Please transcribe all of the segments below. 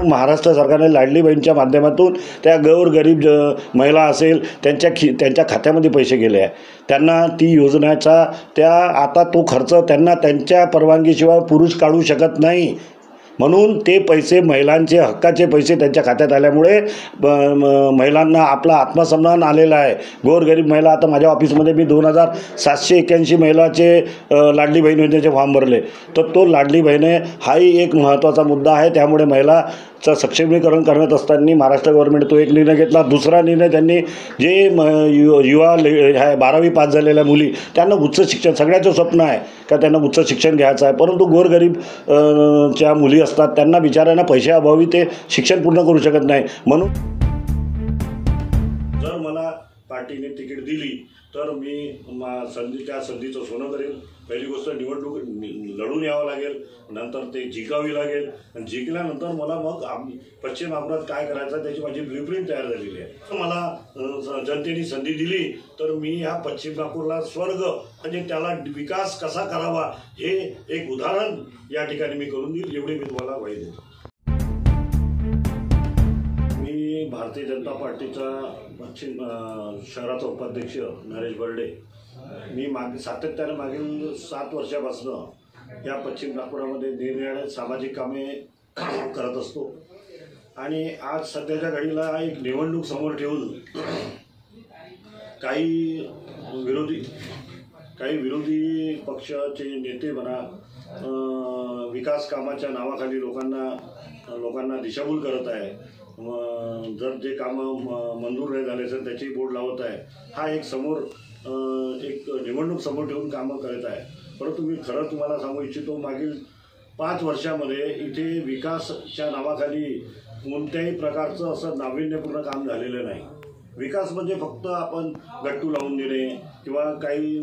महाराष्ट्र सरकारने लाडली बहीणच्या माध्यमातून त्या गोरगरीब महिला असेल त्यांच्या खात्यामध्ये पैसे गेले आहे. त्यांना ती योजनेचा आता तो खर्च त्यांना त्यांच्या परवानगीशिवाय पुरुष काढू शकत नाही. म्हणून ते पैसे महिलांचे हक्काचे पैसे त्यांच्या खात्यात आल्यामुळे महिलांना आपला आत्मसन्मान आलेला आहे. गोरगरीब महिला, आता माझ्या ऑफिसमध्ये मी 2781 महिलाचे लाडली बहीण योजनेचे फॉर्म भरले. तर तो लाडली बहीण हाही एक महत्त्वाचा मुद्दा आहे. त्यामुळे महिलाचं सक्षमीकरण करत असताना महाराष्ट्र गव्हर्नमेंट तो एक निर्णय घेतला. दुसरा निर्णय त्यांनी जे युवा 12वी पास झालेल्या मुली त्यांना उच्च शिक्षण, सगळ्याचं स्वप्न आहे का त्यांना उच्च शिक्षण घ्यायचं आहे, परंतु गोरगरीब च्या मुली असतात त्यांना बिचाऱ्यांना पैशाअभावी ते शिक्षण पूर्ण करू शकत नाही. म्हणून जर मला पार्टीने तिकीट दिली तर मी त्या संधीचं सोनं करेल. पहिली गोष्ट निवडणूक लढून यावं लागेल, नंतर ते जिंकावी लागेल आणि जिंकल्यानंतर मला मग पश्चिम नागपुरात काय करायचं त्याची माझी ब्ल्यूप्रिंट तयार झालेली आहे. मला जनतेने संधी दिली तर मी ह्या पश्चिम नागपूरला स्वर्ग म्हणजे त्याला विकास कसा करावा हे एक उदाहरण या ठिकाणी मी करून देईल, एवढी मी तुम्हाला ग्वाही देतो. मी भारतीय जनता पार्टीचा पश्चिम शहराचा उपाध्यक्ष नरेश बर्डे. मी सातत्याने मागील 7 वर्षापासून या पश्चिम नागपुरामध्ये निरनिराळे सामाजिक कामे करत असतो आणि आज सध्याच्या घडीला एक निवडणूक समोर ठेवून काही विरोधी पक्षाचे नेते म्हणा विकास कामाच्या नावाखाली लोकांना दिशाभूल करत आहे. जर जे कामं मंजूर नाही झाले तर त्याची बोर्ड लावत आहे. हा एक निवडणूक समोर ठेवून कामं करत आहे. परंतु मी खरं तुम्हाला सांगू इच्छितो, मागील 5 वर्षामध्ये इथे विकासच्या नावाखाली कोणत्याही प्रकारचं असं नाविन्यपूर्ण काम झालेलं नाही. विकास म्हणजे फक्त आपण गट्टू लावून देणे किंवा काही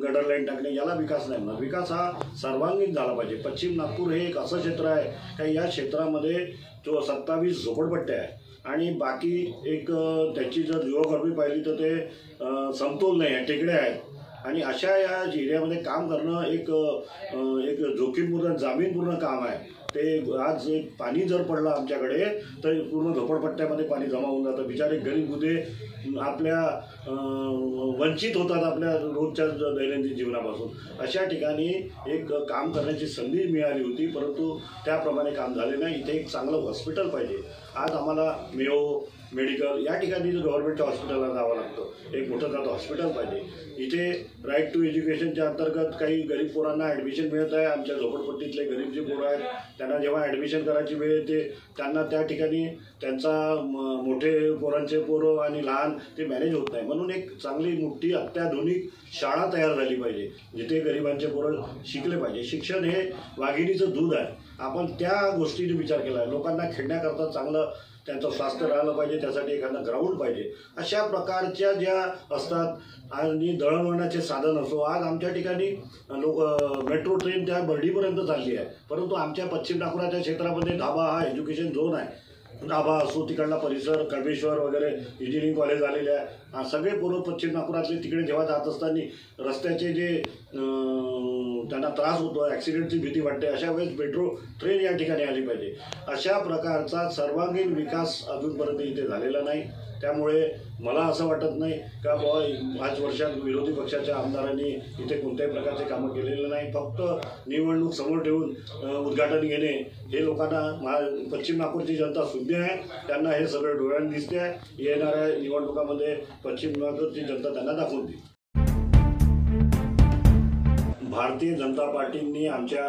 गटर लाईन टाकणे याला विकास नाही म्हणा. विकास हा सर्वांगीण झाला पाहिजे. पश्चिम नागपूर हे एक असं क्षेत्र आहे की या क्षेत्रामध्ये 27 झोपडपट्ट्या आहे आणि बाकी एक त्याची जर जिओग्राफी पाहिली तर ते समतोल नाही आहे, टेकड्या आहेत आणि अशा या एरियामध्ये काम करणं एक जोखीमपूर्ण जामीनपूर्ण काम आहे. ते आज पाणी जर पडलं आमच्याकडे तर पूर्ण झोपडपट्ट्यामध्ये पाणी जमा होऊन जातं. बिचारे गरीब बुधे आपल्या वंचित होतात आपल्या रोजच्या दैनंदिन जीवनापासून. अशा ठिकाणी एक काम करण्याची संधी मिळाली होती, परंतु त्याप्रमाणे काम झाले नाही. इथे एक चांगलं हॉस्पिटल पाहिजे. आज आम्हाला मेयो मेडिकल या ठिकाणी गव्हर्नमेंटच्या हॉस्पिटलला जावं लागतं. एक मोठं जातं हॉस्पिटल पाहिजे. इथे राईट टू एज्युकेशनच्या अंतर्गत काही गरीब पोरांना ॲडमिशन मिळत आहे. आमच्या झोपडपट्टीतले गरीब जे पोरं आहेत त्यांना जेव्हा ॲडमिशन करायची वेळ येते त्यांना त्या ठिकाणी त्यांचा मोठे पोरांचे पोरं आणि लहान ते मॅनेज होत नाही. म्हणून एक चांगली मोठी अत्याधुनिक शाळा तयार झाली पाहिजे जिथे गरिबांचे पोरं शिकले पाहिजे. शिक्षण हे वाघिणीचं दूध आहे. आपण त्या गोष्टीने विचार केला आहे. लोकांना खेळण्याकरता चांगलं त्यांचं स्वास्थ्य राहिलं पाहिजे, त्यासाठी एखादं ग्राउंड पाहिजे. अशा प्रकारच्या ज्या असतात आणि दळणवळणाचे साधन असो. आज आमच्या ठिकाणी मेट्रो ट्रेन त्या बर्डीपर्यंत चालली आहे, परंतु आमच्या पश्चिम नागपुराच्या क्षेत्रामध्ये धाबा हा एज्युकेशन झोन आहे. धाबा असो, तिकडला परिसर कळमेश्वर वगैरे इंजिनिअरिंग कॉलेज आलेले आहे. सगळे पूर्व पश्चिम नागपुरातले तिकडे जेव्हा जात असताना रस्त्याचे जे त्यांना त्रास होतो, ॲक्सिडेंटची भीती वाटते, अशा वेळेस मेट्रो ट्रेन या ठिकाणी आली पाहिजे. अशा प्रकारचा सर्वांगीण विकास अजूनपर्यंत इथे झालेला नाही. त्यामुळे मला असं वाटत नाही का बाबा 5 वर्षात विरोधी पक्षाच्या आमदारांनी इथे कोणत्याही प्रकारचे कामं केलेलं नाही. फक्त निवडणूक समोर ठेवून उद्घाटन घेणे हे लोकांना पश्चिम नागपूरची जनता सुज्ञ आहे. त्यांना हे सगळं डोळ्यांनी दिसते आहे. येणाऱ्या निवडणुकामध्ये पश्चिम नागपूरची जनता त्यांना दाखवून देईल. भारतीय जनता पार्टींनी आमच्या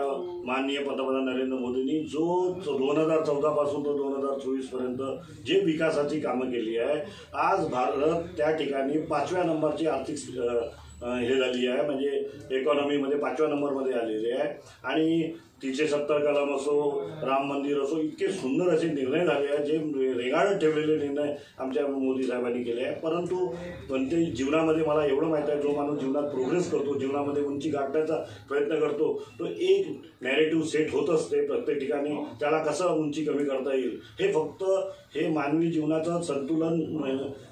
माननीय पंतप्रधान नरेंद्र मोदींनी जो 2014 पासून तो 2024 पर्यंत जे विकासाची कामं केली आहे, आज भारत त्या ठिकाणी 5व्या नंबरची आर्थिक हे झाली आहे. म्हणजे इकॉनॉमीमध्ये 5व्या नंबरमध्ये आलेली आहे आणि 370 कलम असो, राम मंदिर असो, इतके सुंदर असे निर्णय झाले आहेत जे रेगाळत ठेवलेले निर्णय आमच्या मोदी साहेबांनी केले आहे. परंतु कोणत्याही जीवनामध्ये मला एवढं माहीत आहे, जो माणूस जीवनात प्रोग्रेस करतो, जीवनामध्ये उंची गाठण्याचा प्रयत्न करतो, तो एक नॅरेटिव्ह सेट होत असते प्रत्येक ठिकाणी. त्याला कसं उंची कमी करता येईल हे फक्त हे मानवी जीवनाचं संतुलन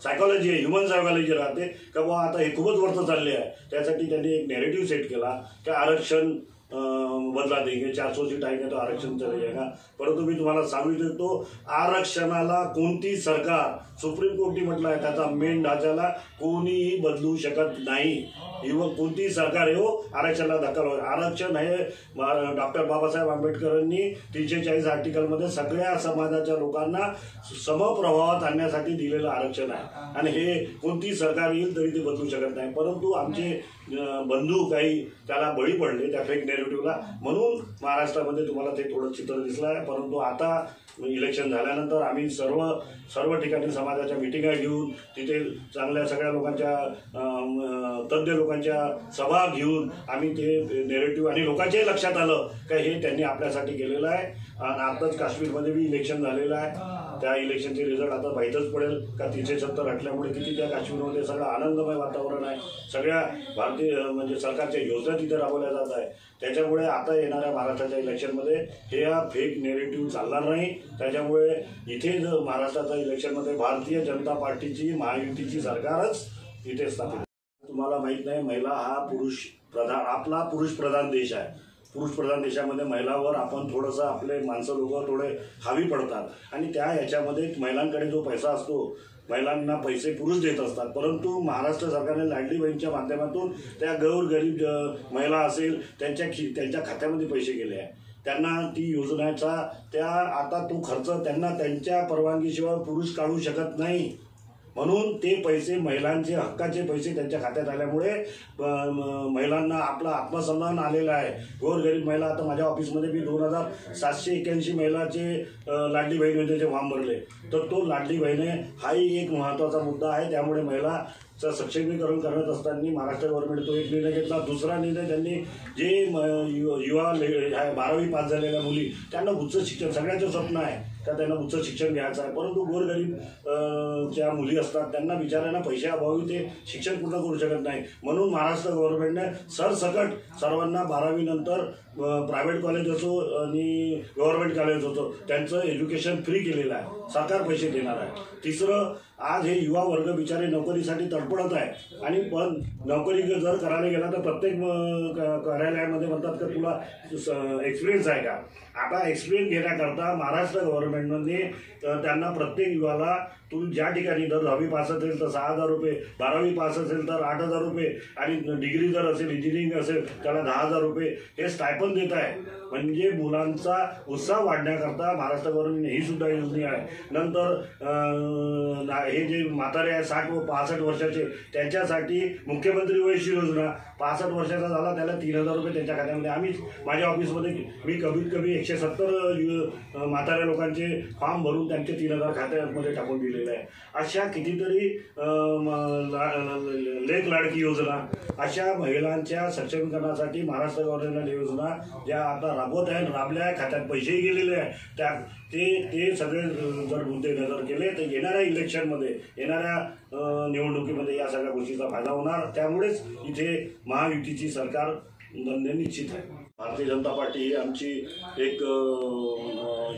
सायकॉलॉजी आहे, ह्युमन सायकॉलॉजी राहते का बाबा आता हे खूपच वर्ष चालले आहे. त्यासाठी त्यांनी एक नॅरेटिव्ह सेट केला की आरक्षण बदला देंगे, 400 सीट आएंगे तो आरक्षण चले जाएगा। परंतु मी तुम्हाला सांगू इच्छितो, आरक्षणाला कोणती सरकार, सुप्रीम कोर्टने म्हटलं आहे त्याचा मेन ढाच्याला कोणीही बदलू शकत नाही। इव्हन कोणतीही सरकार हो आरक्षणाला धक्का लावू। आरक्षण हे डॉक्टर बाबासाहेब आंबेडकरांनी 340 आर्टिकलमध्ये सगळ्या समाजाच्या लोकांना समप्रभावात आणण्यासाठी दिलेलं आरक्षण आहे आणि हे कोणती सरकार येईल तरी ते बदलू शकत नाही। परंतु आमचे बंधू काही त्याला बळी पडले त्या फेक नेरेटिव्हला, म्हणून महाराष्ट्रामध्ये तुम्हाला ते थोडं चित्र दिसलं आहे। परंतु आता इलेक्शन झाल्यानंतर आम्ही सर्व ठिकाणी समाजाच्या मिटिंगा घेऊन तिथे चांगल्या सगळ्या लोकांच्या तज्ज्ञ लोकांच्या सभा घेऊन आम्ही ते नेरेटिव्ह आणि लोकांच्याही लक्षात आलं का हे त्यांनी आपल्यासाठी केलेलं आहे। आणि आताच काश्मीरमध्ये बी इलेक्शन झालेलं आहे, त्या इलेक्शनचे रिझल्ट आता माहीतच पडेल का 370 हटल्यामुळे किती त्या काश्मीरमध्ये सगळं आनंदमय वातावरण आहे। सगळ्या भारतीय म्हणजे सरकारच्या योजना तिथे राबवल्या जात आहे। त्याच्यामुळे आता येणाऱ्या महाराष्ट्राच्या इलेक्शनमध्ये हे फेक नेरेटिव्ह चालणार नाही। त्याच्यामुळे इथे जर महाराष्ट्राच्या इलेक्शनमध्ये भारतीय जनता पार्टीची महायुतीची सरकारच इथे स्थापित। तुम्हाला माहीत नाही, महिला हा आपला पुरुष प्रधान देश आहे। पुरुष प्रधान देशामध्ये महिलांवर आपण थोडंसं आपले माणसं लोक थोडे हावी पडतात आणि त्या याच्यामध्ये महिलांकडे जो पैसा असतो, महिलांना पैसे पुरुष देत असतात। परंतु महाराष्ट्र सरकारने लाडली बहीणच्या माध्यमातून त्या गरीब महिला असेल त्यांच्या खात्यामध्ये पैसे गेले आहे। त्यांना ती योजनेचा आता तो खर्च त्यांना त्यांच्या परवानगीशिवाय पुरुष काढू शकत नाही, म्हणून ते पैसे महिलांचे हक्काचे पैसे त्यांच्या खात्यात आल्यामुळे महिलांना आपला आत्मसन्मान आलेला आहे। गोरगरीब महिला, आता माझ्या ऑफिसमध्ये बी 2781 महिलाचे लाडली बहीण योजनेचे फॉर्म भरले, तर तो लाडली बहिणी हाही एक महत्त्वाचा मुद्दा आहे। त्यामुळे महिलाचं सक्षमीकरण करत असताना महाराष्ट्र गव्हर्नमेंट तो एक निर्णय घेतला। दुसरा निर्णय त्यांनी जे युवा 12वी पास झालेल्या मुली त्यांना उच्च शिक्षण, सगळ्याचं स्वप्न आहे का त्यांना उच्च शिक्षण घ्यायचं आहे, परंतु गोरगरीब ज्या मुली असतात त्यांना बिचाऱ्यांना पैशाअभावी ते शिक्षण पूर्ण करू शकत नाही। म्हणून महाराष्ट्र गव्हर्नमेंटने सरसकट सर्वांना 12वी नंतर प्रायव्हेट कॉलेज असो आणि गव्हर्नमेंट कॉलेज असो त्यांचं एज्युकेशन फ्री केलेलं आहे, सरकार पैसे देणार आहे। तिसरं, आज हे युवा वर्ग बिचारे नोकरीसाठी तडफडत आहे आणि पण नोकरी जर करायला गेला तर प्रत्येक कार्यालयामध्ये म्हणतात का तुला एक्सपिरियन्स आहे का। आता एक्सपिरियन्स घेण्याकरता महाराष्ट्र गव्हर्नमेंटने त्यांना प्रत्येक युवाला तू ज्या ठिकाणी जर 10वी पास असेल तर 6,000 रुपये, 12वी पास असेल तर 8,000 रुपये आणि डिग्री जर असेल इंजिनिअरिंग असेल त्याला 10,000 रुपये हे स्टायपंड देत आहे। म्हणजे मुलांचा उत्साह वाढण्याकरता महाराष्ट्र गव्हर्नमेंट ही सुद्धा योजना आहे। नंतर हे जे म्हातारे आहे 60 व 65 वर्षाचे त्यांच्यासाठी मुख्यमंत्री वयश्री योजना, 65 वर्षाचा झाला त्याला 3,000 रुपये त्यांच्या खात्यामध्ये। आम्ही माझ्या ऑफिसमध्ये मी कमीत कमी 170 म्हाताऱ्या लोकांचे फॉर्म भरून त्यांचे 3,000 खात्यामध्ये टाकून दिलेले आहे। अशा कितीतरी लेक लाडकी योजना, अशा महिलांच्या सक्षमीकरणासाठी महाराष्ट्र गव्हर्नमेंटने योजना ज्या आता राबवत आहे, राबल्या खात्यात पैसेही गेलेले आहे, ते सगळे जर मुद्दे नजर केले तर येणाऱ्या इलेक्शनमध्ये, येणाऱ्या निवडणुकीमध्ये या सगळ्या गोष्टीचा फायदा होणार। त्यामुळेच इथे महायुतीची सरकार बनणे निश्चित आहे। भारतीय जनता पार्टी ही आमची एक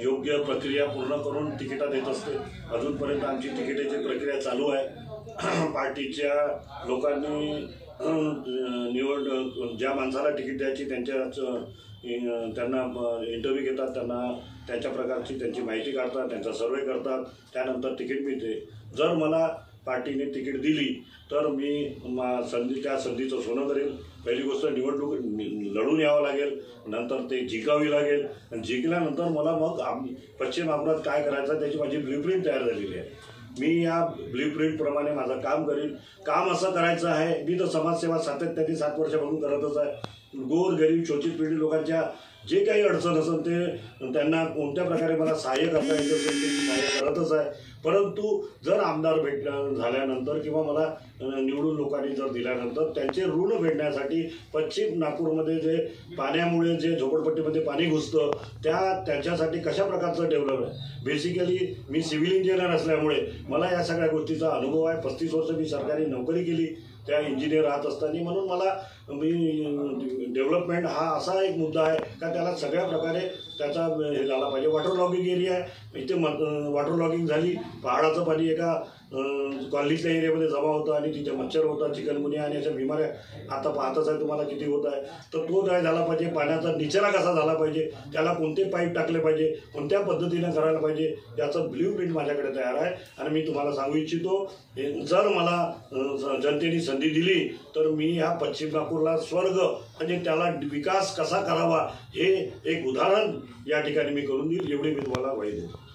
योग्य प्रक्रिया पूर्ण करून तिकिटा देत असते। अजूनपर्यंत आमची तिकिटाची प्रक्रिया चालू आहे। पार्टीच्या लोकांनी ज्या माणसाला तिकीट द्यायची त्यांना इंटरव्ह्यू घेतात, त्यांना त्यांच्या प्रकारची त्यांची माहिती काढतात, त्यांचा सर्वे करतात, त्यानंतर तिकीट मिळते। जर मला पार्टीने तिकीट दिली तर मी त्या संधीचं सोनं करेल। पहिली गोष्ट निवडणूक लढून यावं लागेल, नंतर ते जिंकावी लागेल आणि जिंकल्यानंतर मला मग पश्चिम महाराष्ट्रात काय करायचं त्याची माझी ब्ल्यूप्रिंट तयार झालेली आहे। मी या ब्ल्यूप्रिंटप्रमाणे माझं काम करीन। काम असं करायचं आहे, मी तर समाजसेवा सातत्याने 7 वर्षापासून करतच आहे। गोरगरीब शोषित पीडित लोकांच्या जे काही अडचण असेल ते त्यांना कोणत्या प्रकारे मला सहाय्य करता येत असेल ते सहाय्य करतच आहे। परंतु जर आमदार झाल्यानंतर किंवा मला निवडून लोकांनी जर दिल्यानंतर त्यांचे ऋण फेडण्यासाठी पश्चिम नागपूरमध्ये जे पाण्यामुळे जे झोपडपट्टीमध्ये पाणी घुसतं त्याच्यासाठी कशा प्रकारचं डेव्हलप आहे। बेसिकली मी सिव्हिल इंजिनियर असल्यामुळे मला या सगळ्या गोष्टीचा अनुभव आहे। 35 वर्ष मी सरकारी नोकरी केली त्या इंजिनियर राहत असताना, म्हणून मला डेव्हलपमेंट हा असा एक मुद्दा आहे का त्याला सगळ्या प्रकारे त्याचा हे झाला पाहिजे. वॉटर लॉगिंग एरिया आहे, इथे वॉटर लॉगिंग झाली, पहाडाचं पाणी एका कॉलनीतल्या एरियामध्ये जमा होतं आणि तिथे मच्छर होता, चिकनगुनिया आणि अशा बिमाऱ्या आता पाहतच आहे तुम्हाला किती होत आहे. तर तो काय झाला पाहिजे, पाण्याचा निचरा कसा झाला पाहिजे, त्याला कोणते पाईप टाकले पाहिजे, कोणत्या पद्धतीनं करायला पाहिजे याचं ब्ल्यूप्रिंट माझ्याकडे तयार आहे. आणि मी तुम्हाला सांगू इच्छितो, जर मला जनतेने संधी दिली तर मी ह्या पश्चिम नागपूरला स्वर्ग म्हणजे त्याला विकास कसा करावा हे एक उदाहरण या ठिकाणी मी करून देईल, एवढी मी तुम्हाला ग्वाही देतो.